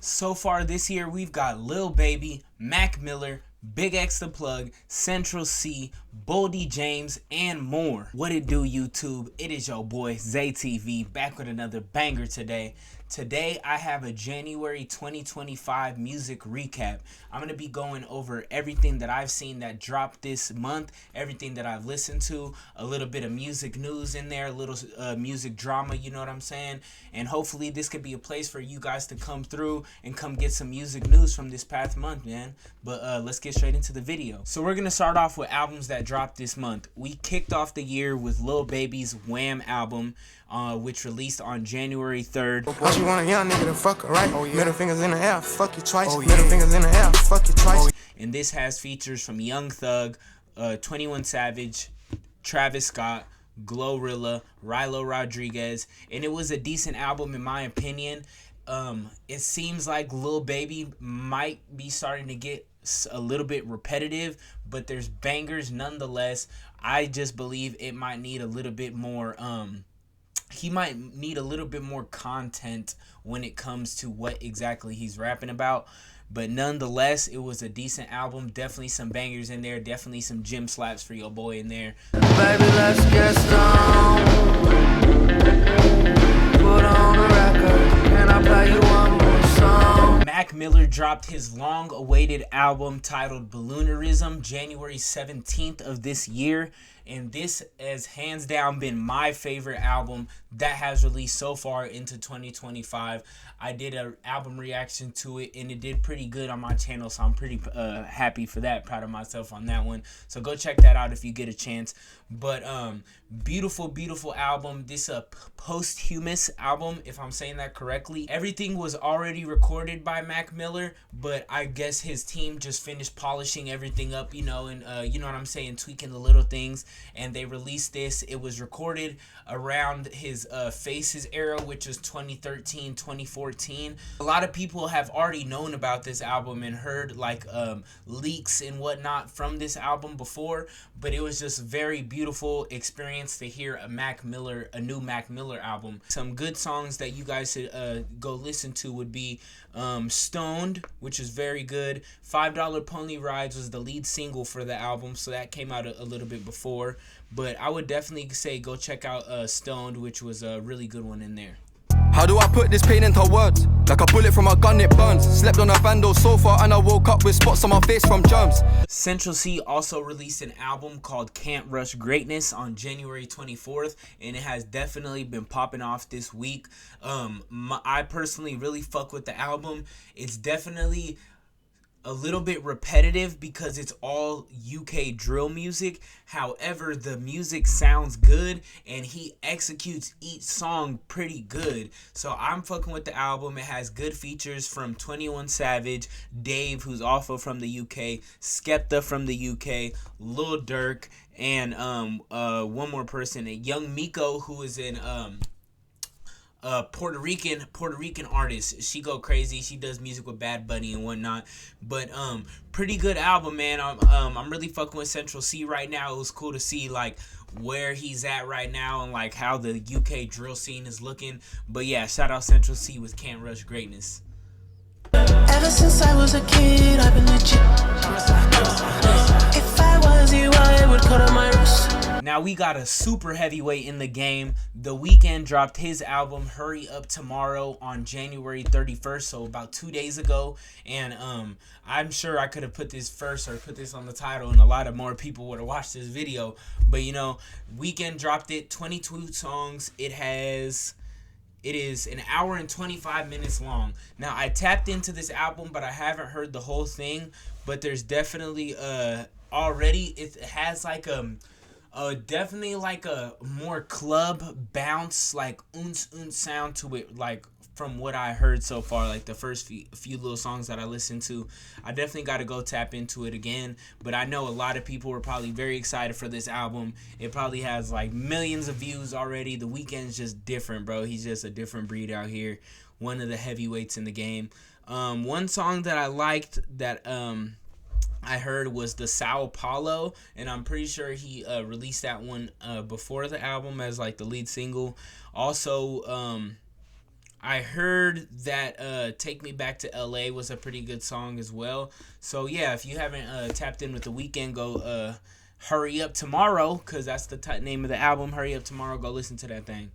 So far this year, we've got Lil Baby, Mac Miller, BigXthaPlug, Central C, Boldy James, and more. What it do, YouTube? It is your boy ZayTV back with another banger today. Today I have a January 2025 music recap. I'm going to be going over everything that I've seen that dropped this month, everything that I've listened to, a little bit of music news in there, a little music drama, you know what I'm saying? And hopefully this could be a place for you guys to come through and come get some music news from this past month, man. But let's get straight into the video. So we're going to start off with albums that dropped this month. We kicked off the year with Lil Baby's Wham album, which released on January 3rd. Oh, you want a young nigga to fuck her, right? Oh, yeah. Middle fingers in the air, fuck you twice. Oh, yeah. Middle fingers in the air, fuck you twice. Oh, yeah. And this has features from Young Thug, 21 Savage, Travis Scott, Glorilla, Rilo Rodriguez, and it was a decent album in my opinion. It seems like Lil Baby might be starting to get a little bit repetitive, but there's bangers nonetheless. I just believe it might need a little bit more he might need a little bit more content when it comes to what exactly he's rapping about. But nonetheless, it was a decent album. Definitely some bangers in there. Definitely some gym slaps for your boy in there. Baby, let's get stoned. Put on a record, and I'll play you one more song. Mac Miller dropped his long-awaited album titled Balloonerism January 17th of this year. And this has hands down been my favorite album that has released so far into 2025. I did an album reaction to it and it did pretty good on my channel, so I'm pretty happy for that, proud of myself on that one. So go check that out if you get a chance. But beautiful album. This a posthumous album, if I'm saying that correctly. Everything was already recorded by Mac Miller, but I guess his team just finished polishing everything up, you know, and you know what I'm saying, tweaking the little things. And they released this. It was recorded around his Faces era, which is 2013, 2014. A lot of people have already known about this album and heard like leaks and whatnot from this album before, but it was just a very beautiful experience to hear a new Mac Miller album. Some good songs that you guys should go listen to would be Stoned, which is very good. $5 Pony Rides was the lead single for the album, so that came out a little bit before. But I would definitely say go check out Stoned, which was a really good one in there. How do I put this pain into words? Like a bullet from a gun, it burns. Slept on a vandal sofa and I woke up with spots on my face from germs. Central C also released an album called Can't Rush Greatness on January 24th, and it has definitely been popping off this week. I personally really fuck with the album. It's definitely a little bit repetitive because it's all UK drill music. However, the music sounds good and he executes each song pretty good. So I'm fucking with the album. It has good features from 21 Savage, Dave, who's also from the UK, Skepta from the UK, Lil Durk, and one more person, Young Miko, who is in Puerto Rican artist. She go crazy. She does music with Bad Bunny and whatnot. But pretty good album, man. I'm really fucking with Central C right now. It was cool to see like where he's at right now and like how the UK drill scene is looking. But yeah, shout out Central C with Can't Rush Greatness. Ever since I was a kid, I've been legit. If I was you, I would cut on my wrist. Now we got a super heavyweight in the game. The Weeknd dropped his album Hurry Up Tomorrow on January 31st, so about 2 days ago. And I'm sure I could have put this first or put this on the title and a lot of more people would have watched this video. But you know, Weeknd dropped it, 22 songs. It is an hour and 25 minutes long. Now I tapped into this album, but I haven't heard the whole thing. But there's definitely already it has like definitely like a more club bounce, like sound to it, like from what I heard so far, like the first few little songs that I listened to. I definitely got to go tap into it again, but I know a lot of people were probably very excited for this album. It probably has like millions of views already. The Weeknd's just different, bro. He's just a different breed out here, one of the heavyweights in the game. One song that I liked that I heard was the Sao Paulo, and I'm pretty sure he released that one before the album as like the lead single. Also I heard that Take Me Back to LA was a pretty good song as well. So yeah, if you haven't tapped in with The Weeknd, go Hurry Up Tomorrow, because that's the name of the album. Hurry Up Tomorrow. Go listen to that thing.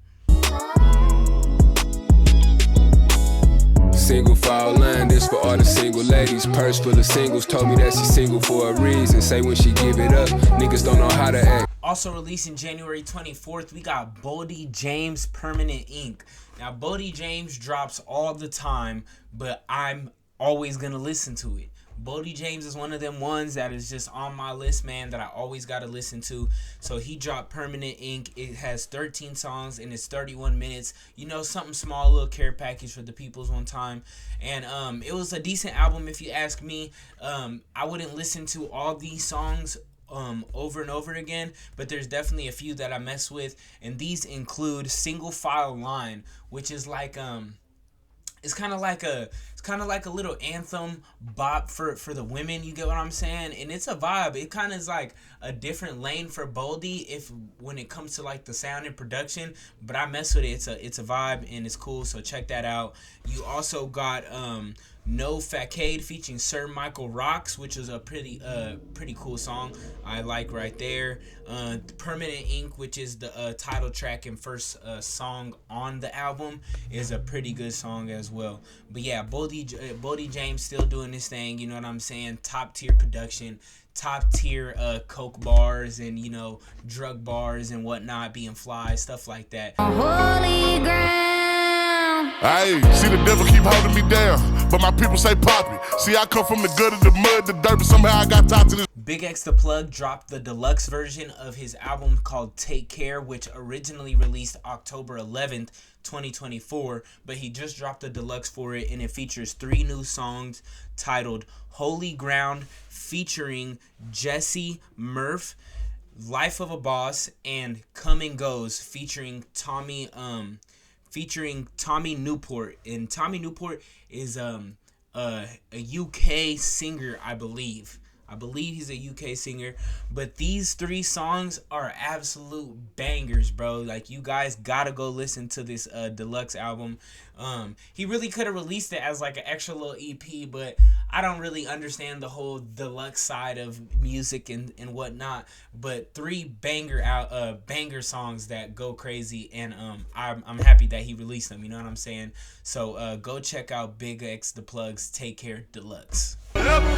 Single file line, this for all the single ladies. Purse full of singles, told me that she single for a reason. Say when she give it up, niggas don't know how to act. Also releasing January 24th, we got Boldy James, Permanent Ink. Now, Boldy James drops all the time, but I'm always going to listen to it. Boldy James is one of them ones that is just on my list, man, that I always got to listen to. So he dropped Permanent Ink. It has 13 songs and it's 31 minutes. You know, something small, little care package for the peoples one time. And it was a decent album if you ask me. I wouldn't listen to all these songs over and over again, but there's definitely a few that I mess with. And these include Single File Line, which is like it's kind of like a little anthem bop for the women, you get what I'm saying? And it's a vibe. It kind of is like a different lane for Boldy when it comes to like the sound and production, but I mess with it. It's a vibe and it's cool, so check that out. You also got No Facade featuring Sir Michael Rocks, which is a pretty cool song I like right there. Permanent Ink, which is the title track and first song on the album, is a pretty good song as well. But yeah, Boldy James still doing this thing, you know what I'm saying? Top tier production, top tier coke bars and, you know, drug bars and whatnot, being fly, stuff like that. Holy ground. Hey, see the devil keep holding me down, but my people say Poppy. See, I come from the gutter, the mud, the dirt, but somehow I got tied to this. BigXthaPlug dropped the deluxe version of his album called Take Care, which originally released October 11th, 2024, but he just dropped the deluxe for it, and it features 3 new songs titled Holy Ground featuring Jesse Murph, Life of a Boss, and Come and Goes featuring Tommy Newport. And Tommy Newport is a UK singer, I believe. I believe he's a UK singer, but these 3 songs are absolute bangers, bro. Like, you guys gotta go listen to this deluxe album. He really could have released it as like an extra little EP, but I don't really understand the whole deluxe side of music and whatnot. But 3 banger songs that go crazy, and I'm happy that he released them. You know what I'm saying? So go check out BigXthaPlug's Take Care Deluxe.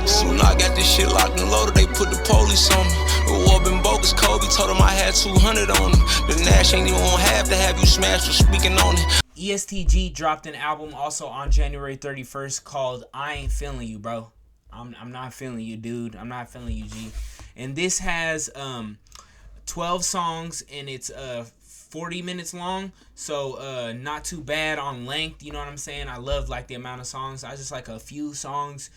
Soon I got this shit locked and loaded, they put the police on me. The war been bogus, Kobe told him I had 200 on him. The Nash ain't even gonna have to have you smashed for speaking on it. EST Gee dropped an album also on January 31st called I Ain't Feeling You, bro. I'm not feeling you, dude. I'm not feeling you, G. And this has 12 songs and it's 40 minutes long, so not too bad on length, you know what I'm saying? I love like the amount of songs. I just like a few songs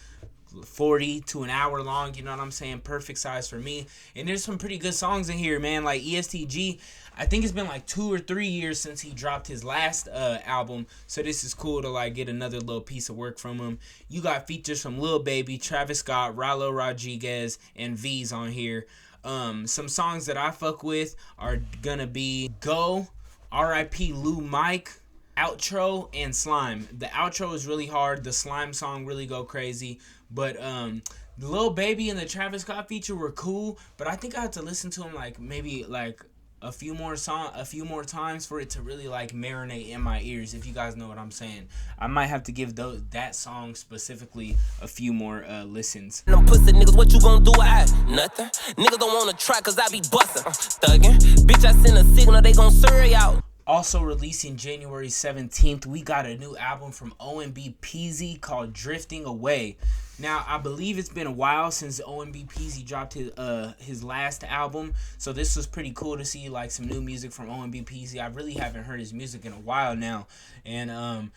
40 to an hour long, you know what I'm saying? Perfect size for me. And there's some pretty good songs in here, man. Like EST Gee, I think it's been like 2 or 3 years since he dropped his last album, so this is cool to like get another little piece of work from him. You got features from Lil Baby, Travis Scott, Ralo Rodriguez, and V's on here. Some songs that I fuck with are gonna be Go, R.I.P. Lou Mike, Outro, and Slime. The outro is really hard. The Slime song really go crazy. But the Lil Baby and the Travis Scott feature were cool, but I think I had to listen to them like maybe like a few more times for it to really like marinate in my ears, if you guys know what I'm saying. I might have to give that song specifically a few more listens. Them pussy niggas, what you gonna do? Nothing. Niggas don't wanna try cause I be bustin'. Thuggin'. Bitch, I send a signal, they gon' serve out. Also releasing January 17th, we got a new album from OMB Peezy called Drifting Away. Now, I believe it's been a while since OMB Peezy dropped his last album, so this was pretty cool to see like some new music from OMB Peezy. I really haven't heard his music in a while now, and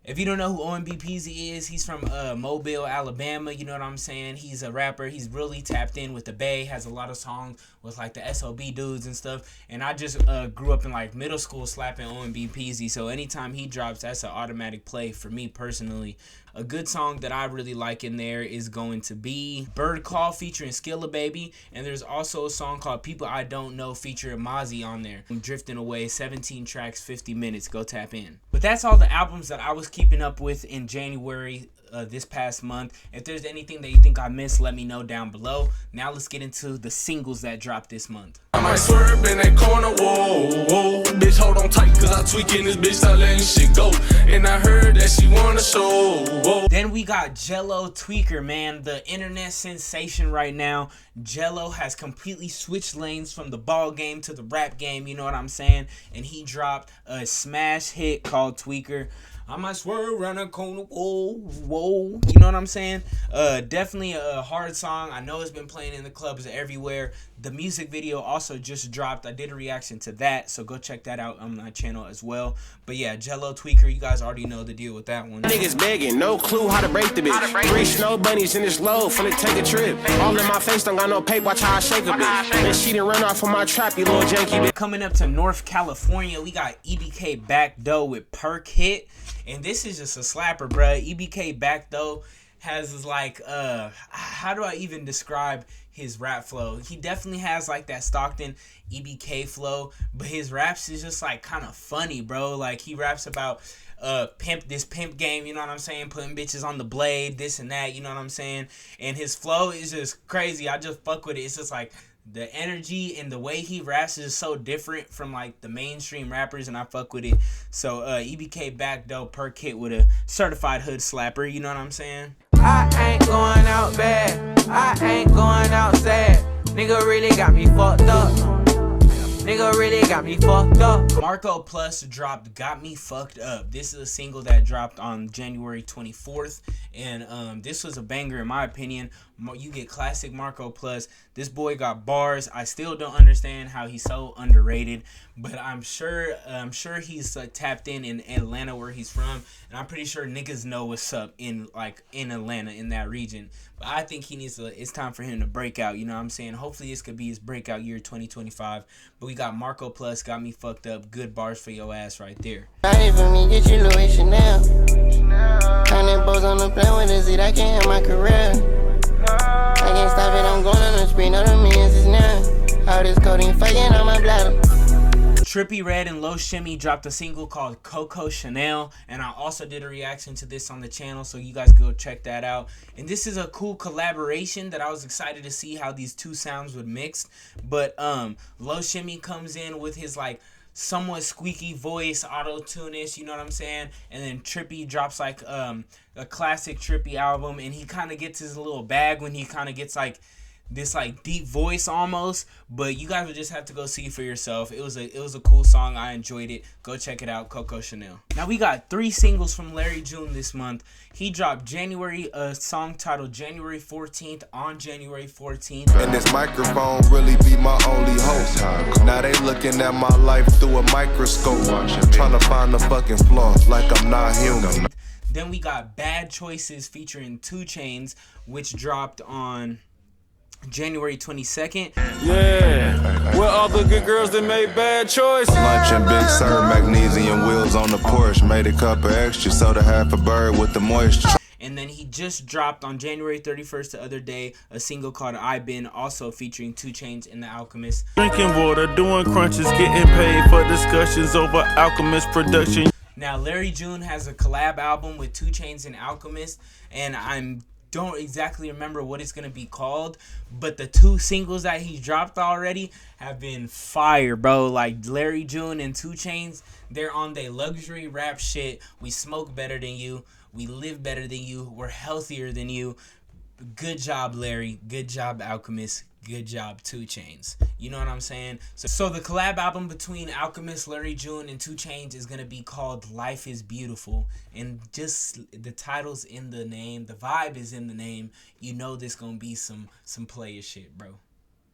if you don't know who OMB Peezy is, he's from Mobile, Alabama. You know what I'm saying? He's a rapper. He's really tapped in with the Bay. Has a lot of songs with like the SOB dudes and stuff. And I just grew up in like middle school slapping OMB Peezy. So anytime he drops, that's an automatic play for me personally. A good song that I really like in there is going to be Bird Call featuring Skilla Baby. And there's also a song called People I Don't Know featuring Mozzie on there. I'm Drifting Away, 17 tracks, 50 minutes. Go tap in. But But that's all the albums that I was keeping up with in January this past month. If there's anything that you think I missed, let me know down below. Now let's get into the singles that dropped this month. I might swerve in that corner, whoa, whoa. Bitch, hold on tight, cause I tweaking this bitch, start letting shit go. And I heard that she wanna show, whoa. Then we got Gelo Tweaker, man. The internet sensation right now. Gelo has completely switched lanes from the ball game to the rap game, you know what I'm saying? And he dropped a smash hit called Tweaker. I might swerve around the corner, whoa, whoa. You know what I'm saying? Definitely a hard song. I know it's been playing in the clubs everywhere. The music video also just dropped. I did a reaction to that, so go check that out on my channel as well. But yeah, Gelo Tweaker, you guys already know the deal with that one. Niggas begging, no clue how to break the bitch. 3 snow bunnies in this load, finna take a trip. All in my face, don't got no paper, watch how I shake a bitch. And she done run off on my trap, you little janky bitch. Coming up to North California, we got EBK Bckdoe with Perk Hit. And this is just a slapper, bruh. EBK Bckdoe has like, how do I even describe his rap flow? He definitely has like that Stockton EBK flow, but his raps is just like kind of funny, bro. Like he raps about pimp game, you know what I'm saying? Putting bitches on the blade, this and that, you know what I'm saying? And his flow is just crazy. I just fuck with it. It's just like the energy and the way he raps is so different from like the mainstream rappers, and I fuck with it. So EBK Bckdoe, Perk Hit with a certified hood slapper, you know what I'm saying? I ain't going out bad, I ain't going out sad. Nigga really got me fucked up. Nigga really got me fucked up. Marco Plus dropped Got Me Fucked Up. This is a single that dropped on January 24th. And this was a banger in my opinion. You get classic Marco Plus. This boy got bars. I still don't understand how he's so underrated. But I'm sure he's tapped in Atlanta where he's from. And I'm pretty sure niggas know what's up in Atlanta, in that region. But I think he needs to, it's time for him to break out, you know what I'm saying? Hopefully this could be his breakout year 2025. But we got Marco Plus, Got Me Fucked Up. Good bars for your ass right there. Right for me, get you Loe Chanel. 100 bows on the plane with a Z, I can't have my career. I can't stop it, I'm going on the screen, all the millions is now. All this codeine fucking on my bladder. Trippie Redd and Loe Shimmy dropped a single called Coco Chanel, and I also did a reaction to this on the channel, so you guys go check that out. And this is a cool collaboration that I was excited to see how these two sounds would mix. But Loe Shimmy comes in with his like somewhat squeaky voice, auto-tune-ish, you know what I'm saying? And then Trippie drops like a classic Trippie album, and he kind of gets his little bag when he kind of gets like this like deep voice almost. But you guys would just have to go see for yourself. It was a cool song. I enjoyed it. Go check it out, Coco Chanel. Now we got 3 singles from Larry June this month. He dropped a song titled January 14th on January 14th. And this microphone really be my only hope. Now they looking at my life through a microscope, trying to find the fucking flaw like I'm not human. Then we got Bad Choices featuring 2 Chainz, which dropped on January 22nd. Yeah, where all the good girls that made bad choices. Lunch and Big Sur, magnesium wheels on the Porsche. Made a cup of extra soda, half a bird with the moisture. And then he just dropped on January 31st the other day a single called I Been, also featuring 2 Chainz and The Alchemist. Drinking water, doing crunches, getting paid for discussions over Alchemist production. Now Larry June has a collab album with 2 Chainz and Alchemist, and don't exactly remember what it's gonna be called, but the 2 singles that he dropped already have been fire, bro. Like Larry June and 2 Chainz, they're on their luxury rap shit. We smoke better than you, we live better than you, we're healthier than you. Good job, Larry. Good job, Alchemist. Good job, 2 Chainz. You know what I'm saying? So the collab album between Alchemist, Larry June, and 2 Chainz is going to be called Life is Beautiful. And just the title's in the name. The vibe is in the name. You know there's going to be some player shit, bro.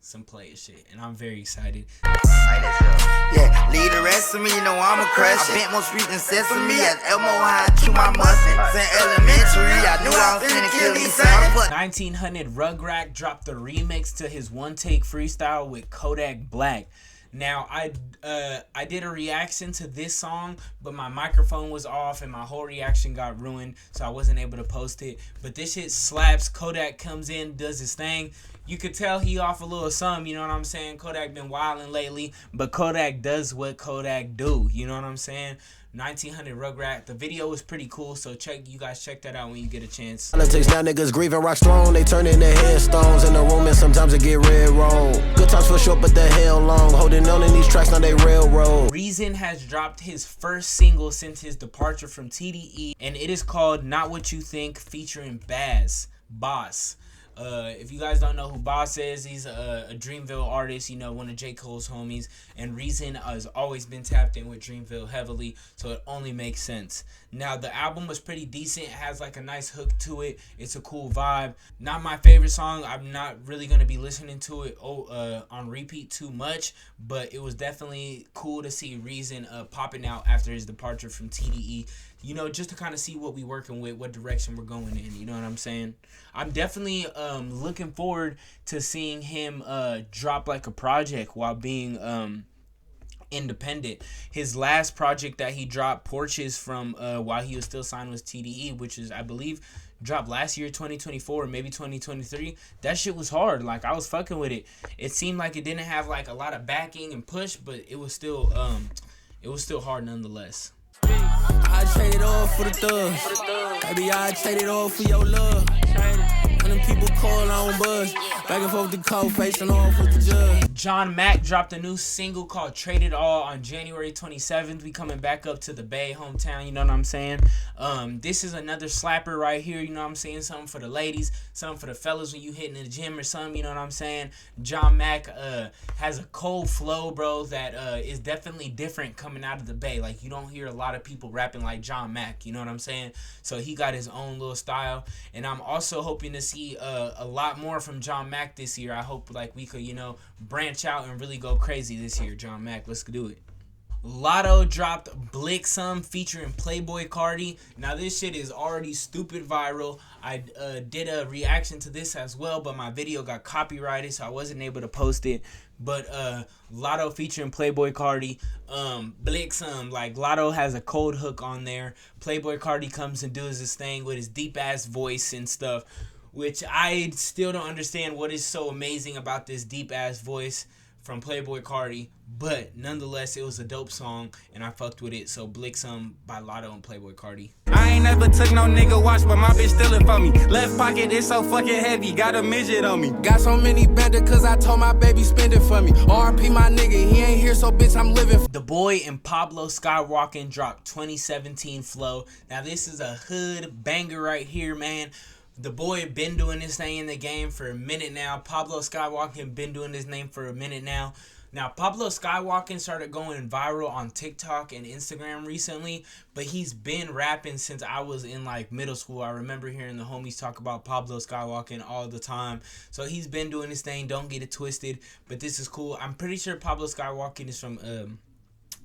Some player shit. And I'm very excited. Yeah, leave the rest of me, you know I'm a crush. I bent more street than sesame. At Elmo High, chew my mustard. Since elementary, I knew I was finna kill these sons. 1900 Rugrat dropped the remix to his One Take freestyle with Kodak Black. Now, I did a reaction to this song, but my microphone was off and my whole reaction got ruined, so I wasn't able to post it. But this shit slaps. Kodak comes in, does his thing. You could tell he off a little something, you know what I'm saying? Kodak been wilding lately, but Kodak does what Kodak do, you know what I'm saying? 1900 Rugrat. The video was pretty cool, so you guys check that out when you get a chance. Politics, now niggas grieving rock strong. They turn into headstones in the room, and sometimes it get red wrong. Good times for short, but the hell long. Holding on in these tracks, now they railroad. Reason has dropped his first single since his departure from TDE, and it is called Not What You Think, featuring Boss. If you guys don't know who Boss is, he's a Dreamville artist, you know, one of J. Cole's homies, and Reason has always been tapped in with Dreamville heavily, so it only makes sense. Now, the album was pretty decent. It has like a nice hook to it. It's a cool vibe. Not my favorite song. I'm not really going to be listening to it on repeat too much, but it was definitely cool to see Reason popping out after his departure from TDE. You know, just to kind of see what we working with, what direction we're going in. You know what I'm saying? I'm definitely looking forward to seeing him drop like a project while being independent. His last project that he dropped, Porches, from while he was still signed with TDE, which is, I believe, dropped last year, 2024, or maybe 2023. That shit was hard. Like, I was fucking with it. It seemed like it didn't have like a lot of backing and push, but it was still hard nonetheless. I trade it all for the thugs. Baby, I trade it all for your love. When them people call on buzz, back and forth the cold facing off with the judge. John Mack dropped a new single called Trade It All on January 27th. We coming back up to the Bay hometown, you know what I'm saying? This is another slapper right here, you know what I'm saying? Something for the ladies, something for the fellas when you hitting the gym or something, you know what I'm saying? John Mack has a cold flow, bro, that is definitely different coming out of the Bay. Like, you don't hear a lot of people rapping like John Mack, you know what I'm saying? So he got his own little style, and I'm also hoping to see a lot more from John Mack this year. I hope like we could, you know, branch out and really go crazy this year. John Mack, let's do it. Latto dropped BigXthaPlug featuring Playboi Carti. Now this shit is already stupid viral. I did a reaction to this as well, but my video got copyrighted, so I wasn't able to post it. But Latto featuring Playboi Carti, BigXthaPlug, like Latto has a cold hook on there. Playboi Carti comes and does his thing with his deep ass voice and stuff, which I still don't understand what is so amazing about this deep ass voice from Playboi Carti, but nonetheless, it was a dope song, and I fucked with it. So BigXthaPlug by Latto and Playboi Carti. I ain't never took no nigga watch, but my bitch stealing for me. Left pocket is so fucking heavy, got a midget on me. Got so many bandits cause I told my baby spend it for me. RP my nigga, he ain't here, so bitch I'm living. Daboii and Pablo Skywalkin dropped 2017 Flow. Now this is a hood banger right here, man. Daboii been doing this thing in the game for a minute now. Pablo Skywalkin been doing his name for a minute now. Now, Pablo Skywalkin started going viral on TikTok and Instagram recently, but he's been rapping since I was in like middle school. I remember hearing the homies talk about Pablo Skywalkin all the time. So he's been doing his thing. Don't get it twisted, but this is cool. I'm pretty sure Pablo Skywalkin is from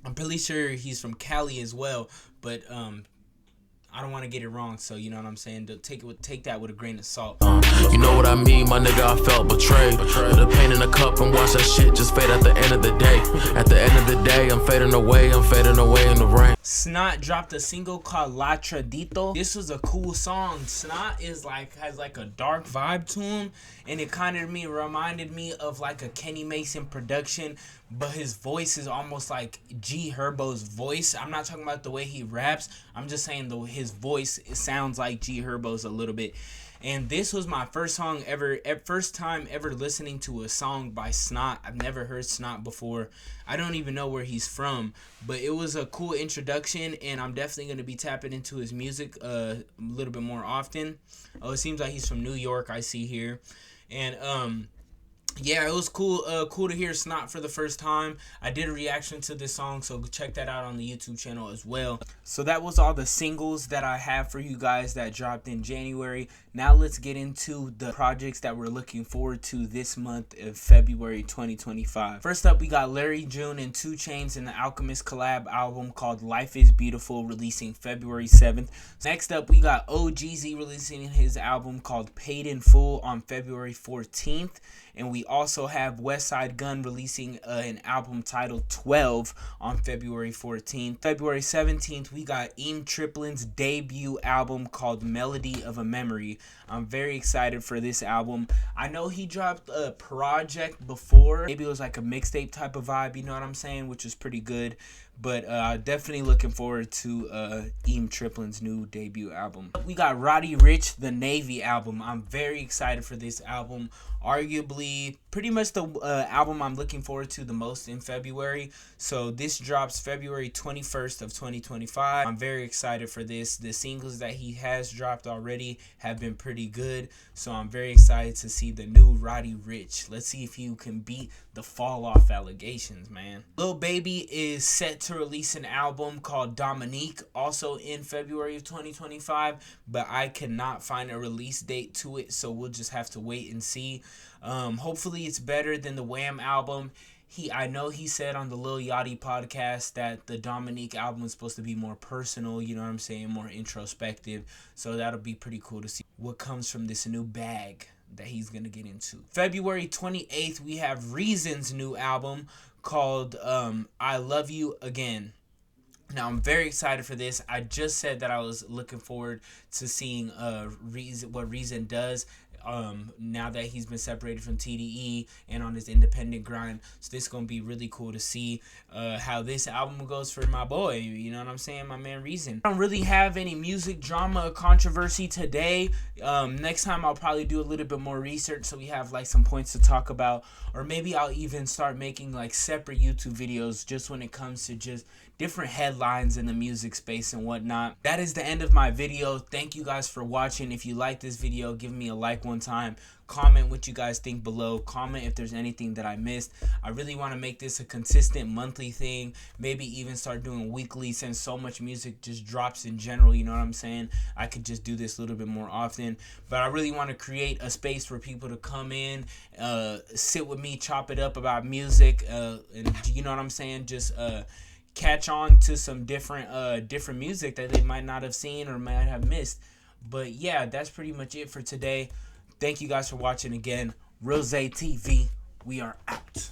I'm pretty sure he's from Cali as well, but I don't want to get it wrong, so you know what I'm saying? Take that with a grain of salt. You know what I mean, my nigga, I felt betrayed. Put a pain in a cup and watch that shit just fade at the end of the day. At the end of the day, I'm fading away in the rain. Snot dropped a single called La Tradito. This was a cool song. Snot is has like a dark vibe to him, and it kind of reminded me of like a Kenny Mason production, but his voice is almost like G Herbo's voice. I'm not talking about the way he raps. I'm just saying his voice, it sounds like G Herbo's a little bit. And this was my first time ever listening to a song by Snot. I've never heard Snot before. I don't even know where he's from, but it was a cool introduction, and I'm definitely going to be tapping into his music a little bit more often. Oh, it seems like he's from New York, I see here. And yeah, it was cool to hear Snot for the first time. I did a reaction to this song, so check that out on the YouTube channel as well. So that was all the singles that I have for you guys that dropped in January. Now let's get into the projects that we're looking forward to this month of February 2025. First up, we got Larry June and 2 Chainz in the Alchemist collab album called Life is Beautiful, releasing February 7th. Next up, we got OGZ releasing his album called Paid in Full on February 14th. And we also have Westside Gunn releasing an album titled 12 on February 14th. February 17th, we got Eam Triplin's debut album called Melody of a Memory. I'm very excited for this album. I know he dropped a project before. Maybe it was like a mixtape type of vibe, you know what I'm saying? Which is pretty good. But definitely looking forward to Eam Triplin's new debut album. We got Roddy Ricch, the Navy album. I'm very excited for this album. Arguably pretty much the album I'm looking forward to the most in February. So this drops February 21st of 2025. I'm very excited for this. The singles that he has dropped already have been pretty good. So I'm very excited to see the new Roddy Ricch. Let's see if you can beat the fall off allegations, man. Lil Baby is set to release an album called Dominique also in February of 2025, but I cannot find a release date to it, so we'll just have to wait and see. Hopefully it's better than the Wham album. I know he said on the Lil Yachty podcast that the Dominique album is supposed to be more personal, you know what I'm saying, more introspective. So that'll be pretty cool to see what comes from this new bag that he's gonna get into. February 28th, we have Reason's new album called I Love You Again. Now, I'm very excited for this. I just said that I was looking forward to seeing what Reason does now that he's been separated from TDE and on his independent grind. So this is going to be really cool to see how this album goes for my boy. You know what I'm saying? My man Reason. I don't really have any music drama or controversy today. Next time I'll probably do a little bit more research so we have like some points to talk about. Or maybe I'll even start making like separate YouTube videos just when it comes to just different headlines in the music space and whatnot. That is the end of my video. Thank you guys for watching. If you like this video, give me a like one time. Comment what you guys think below. Comment if there's anything that I missed. I really want to make this a consistent monthly thing. Maybe even start doing weekly, since so much music just drops in general, you know what I'm saying? I could just do this a little bit more often. But I really want to create a space for people to come in, sit with me, chop it up about music, and you know what I'm saying? Just catch on to some different music that they might not have seen or might have missed. But yeah, that's pretty much it for today. Thank you guys for watching again. Rose TV, we are out.